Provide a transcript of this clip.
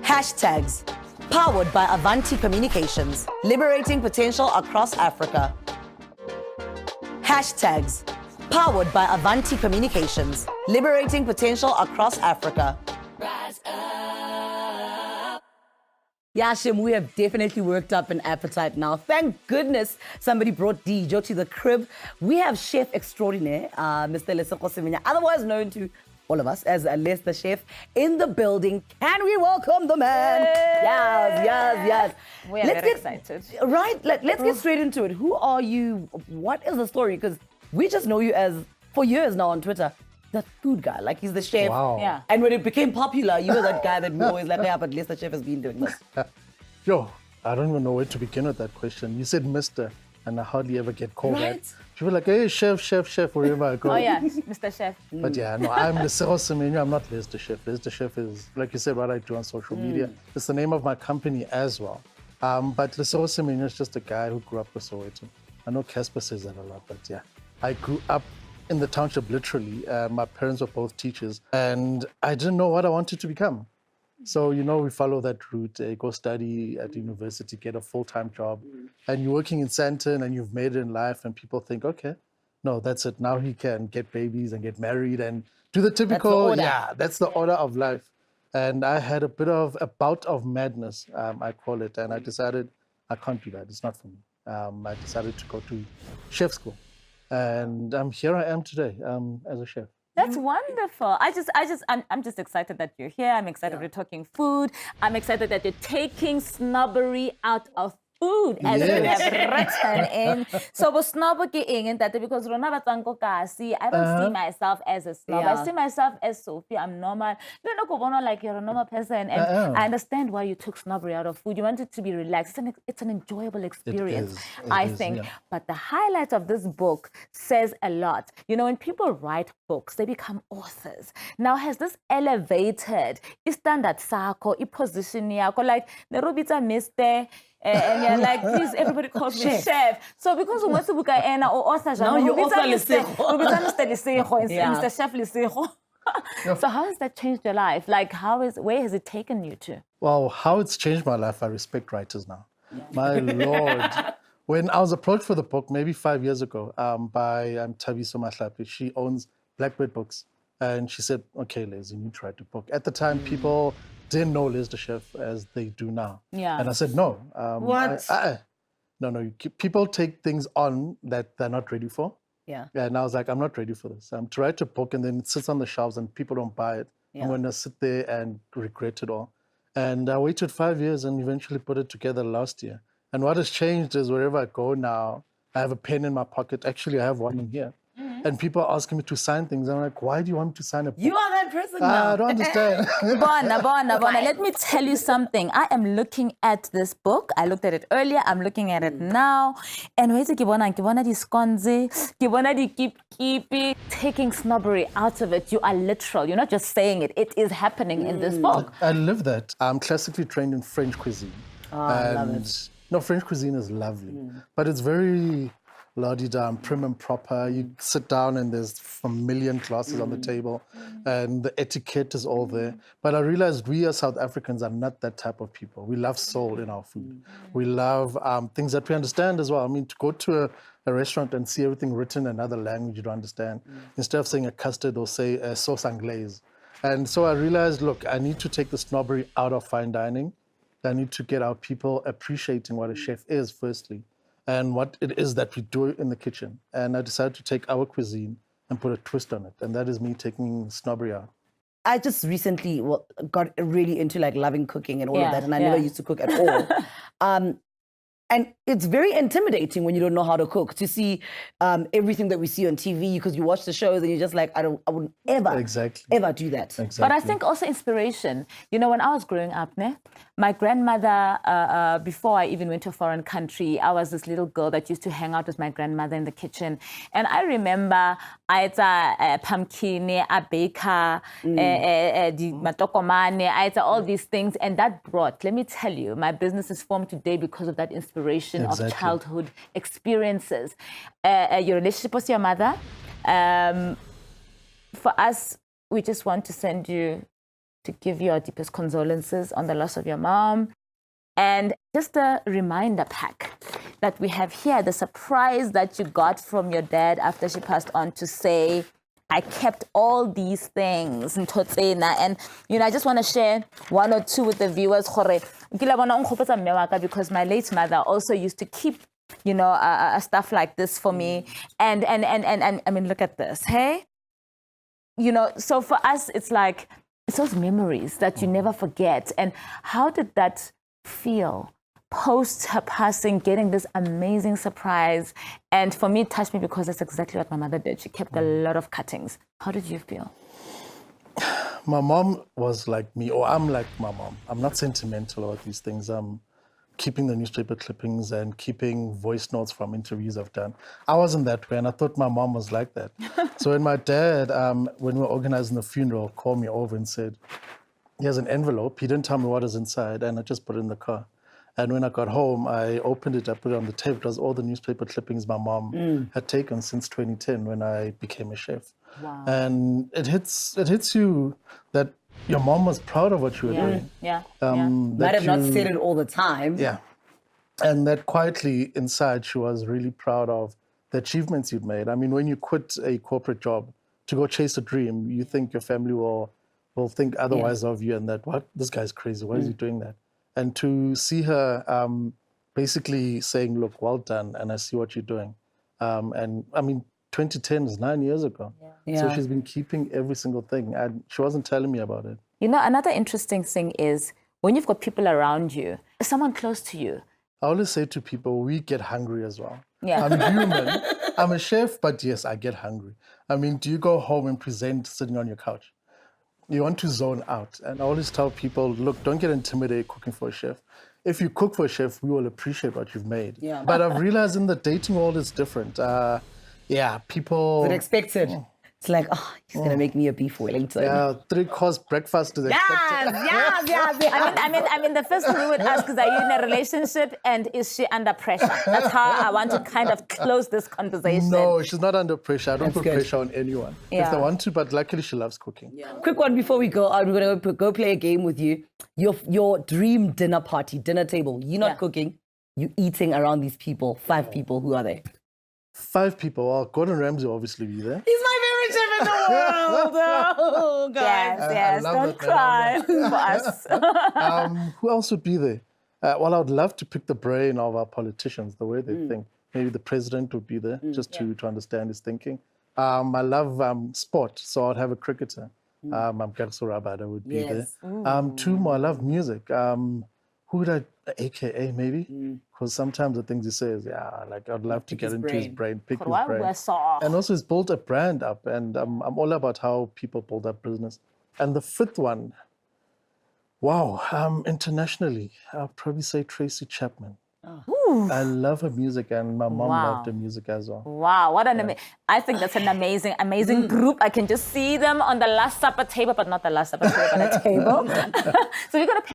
Hashtags, powered by Avanti Communications, liberating potential across Africa. Hashtags, powered by Avanti Communications, liberating potential across Africa. Rise up. Yeah, Shim, we have definitely worked up an appetite now. Thank goodness somebody brought Dijo to the crib. We have chef extraordinaire, Mr. Lesego Semenya, otherwise known to all of us as LesDaChef, in the building. Can we welcome the man? Yay! Yes. We are very excited. Right, let's get straight into it. Who are you? What is the story? Because we just know you as, for years now on Twitter, the food guy. Like, he's the chef. Wow. Yeah. And when it became popular, you were that guy that we always like, yeah, but LesDaChef has been doing this. Yo, I don't even know where to begin with that question. You said Mr., and I hardly ever get called Right. that. People are like, hey, chef, wherever I go. Oh yeah, Mr. Chef. But yeah, no, I'm Lesego Semenya. I'm not LesDaChef. LesDaChef is, like you said, what I do on social media. It's the name of my company as well. But Lesego Semenya is just a guy who grew up with Soweto. I know Casper says that a lot, but yeah. I grew up in the township, literally. My parents were both teachers, and I didn't know what I wanted to become. So, you know, we follow that route, go study at university, get a full-time job, and you're working in Sandton and you've made it in life, and people think, okay, no, that's it. Now he can get babies and get married and do the typical, that's the order of life. And I had a bout of madness, I call it, and I decided I can't do that. It's not for me. I decided to go to chef school, and here I am today as a chef. That's wonderful. I'm just excited that you're here. I'm excited we're talking food. I'm excited that you're taking snobbery out of food, as you have written in. So, snobber because I don't see myself as a snob. I see myself as Sophie. I'm normal. You know, like you're a normal person, and I understand why you took snobbery out of food. You want it to be relaxed. It's an enjoyable experience, I think. But the highlight of this book says a lot. You know, when people write books, they become authors. Now, has this elevated standard sako, position yako, like Nerobita Mr. And you're like, please, everybody calls me chef. So because we want to book or author, now you author Lesego. Mr. Chef Lesego. So how has that changed your life? Like, where has it taken you to? Well, how it's changed my life, I respect writers now. My Lord. When I was approached for the book, maybe 5 years ago, by Tabiso Mahlapi, she owns Blackbird Books. And she said, okay, Les, you need to write a book. At the time, people didn't know LesDaChef as they do now. Yeah. And I said, no. What? No. People take things on that they're not ready for. Yeah. And I was like, I'm not ready for this. To write a book and then it sits on the shelves and people don't buy it. I'm going to sit there and regret it all. And I waited 5 years and eventually put it together last year. And what has changed is wherever I go now, I have a pen in my pocket. Actually, I have one in here. And people are asking me to sign things. I'm like, why do you want me to sign a book? You are that person now. I don't understand. Bona. Let me tell you something. I am looking at this book. I looked at it earlier. I'm looking at it now. And wait, keep taking snobbery out of it. You are literal. You're not just saying it. It is happening in this book. I live that. I'm classically trained in French cuisine. I love it. No, French cuisine is lovely. But it's very la-di-da, prim and proper. You sit down and there's a million glasses on the table and the etiquette is all there. But I realized we as South Africans are not that type of people. We love soul in our food. We love things that we understand as well. I mean, to go to a restaurant and see everything written in another language you don't understand, instead of saying a custard or say a sauce anglaise. And so I realized, look, I need to take the snobbery out of fine dining. I need to get our people appreciating what a chef is, firstly, and what it is that we do in the kitchen. And I decided to take our cuisine and put a twist on it. And that is me taking snobbery out. I just recently got really into like loving cooking and all of that, and I never used to cook at all. And it's very intimidating when you don't know how to cook, to see everything that we see on TV, because you watch the shows and you're just like, I wouldn't ever do that. Exactly. But I think also inspiration. You know, when I was growing up, my grandmother, before I even went to a foreign country, I was this little girl that used to hang out with my grandmother in the kitchen. And I remember I had a pumpkin, a baker, the matokomane, I had all these things. And that brought, let me tell you, my business is formed today because of that inspiration of childhood experiences. Your relationship with your mother. For us, we just want to send you to give you our deepest condolences on the loss of your mom. And just a reminder pack that we have here, the surprise that you got from your dad after she passed on to say, I kept all these things in Totsena. And, I just want to share one or two with the viewers. Because my late mother also used to keep, stuff like this for me. And I mean, look at this, hey? So for us, it's like, it's those memories that you never forget. And how did that feel post her passing, getting this amazing surprise? And for me, it touched me because that's exactly what my mother did. She kept a lot of cuttings. How did you feel? My mom was like me, or I'm like my mom. I'm not sentimental about these things. I'm keeping the newspaper clippings and keeping voice notes from interviews I've done. I wasn't that way, and I thought my mom was like that. So when my dad, when we were organizing the funeral, called me over and said, here's an envelope. He didn't tell me what is inside, and I just put it in the car. And when I got home, I opened it, I put it on the tape. It was all the newspaper clippings my mom had taken since 2010 when I became a chef. Wow. And it hits you that your mom was proud of what you were doing. Yeah. Might have not said it all the time. Yeah. And that quietly inside, she was really proud of the achievements you'd made. I mean, when you quit a corporate job to go chase a dream, you think your family will think otherwise of you, and that, what, this guy's crazy, why is he doing that? And to see her basically saying, look, well done, and I see what you're doing. And I mean, 2010 is 9 years ago. Yeah. So she's been keeping every single thing, and she wasn't telling me about it. Another interesting thing is when you've got people around you, someone close to you. I always say to people, we get hungry as well. Yeah. I'm human. I'm a chef, but yes, I get hungry. I mean, do you go home and present sitting on your couch? You want to zone out. And I always tell people, look, don't get intimidated cooking for a chef. If you cook for a chef, we will appreciate what you've made. Yeah. But I've realized in the dating world, it's different. People... Is it expected? It's like, oh, he's going to make me a beef Wellington. Yeah, 3-course breakfast is expected. I mean, the first thing we would ask is, are you in a relationship and is she under pressure? That's how I want to kind of close this conversation. No, she's not under pressure. I don't put good. pressure on anyone. Yeah. If they want to, but luckily she loves cooking. Yeah. Quick one before we go on. We're going to go play a game with you. Your dream dinner party, dinner table. You're not cooking. You're eating around these people. 5 people. Who are they? 5 people. Well, Gordon Ramsay will obviously be there. He's my favorite chef in the world. Oh, guys. Yes, love don't it, cry for us. Who else would be there? Well, I would love to pick the brain of our politicians, the way they think. Maybe the president would be there, just to understand his thinking. I love sport, so I'd have a cricketer. Mgamso Rabada would be there. 2 more, I love music. Who would I, AKA maybe? Because sometimes the things he says, like I'd love to get into his brain, pick his brain. And also he's built a brand up, and I'm all about how people build up business. And the 5th one, internationally, I'll probably say Tracy Chapman. I love her music, and my mom loved her music as well. Wow, what an I think that's an amazing group. I can just see them on the Last Supper table, but not the Last Supper table, on a table. So we're going to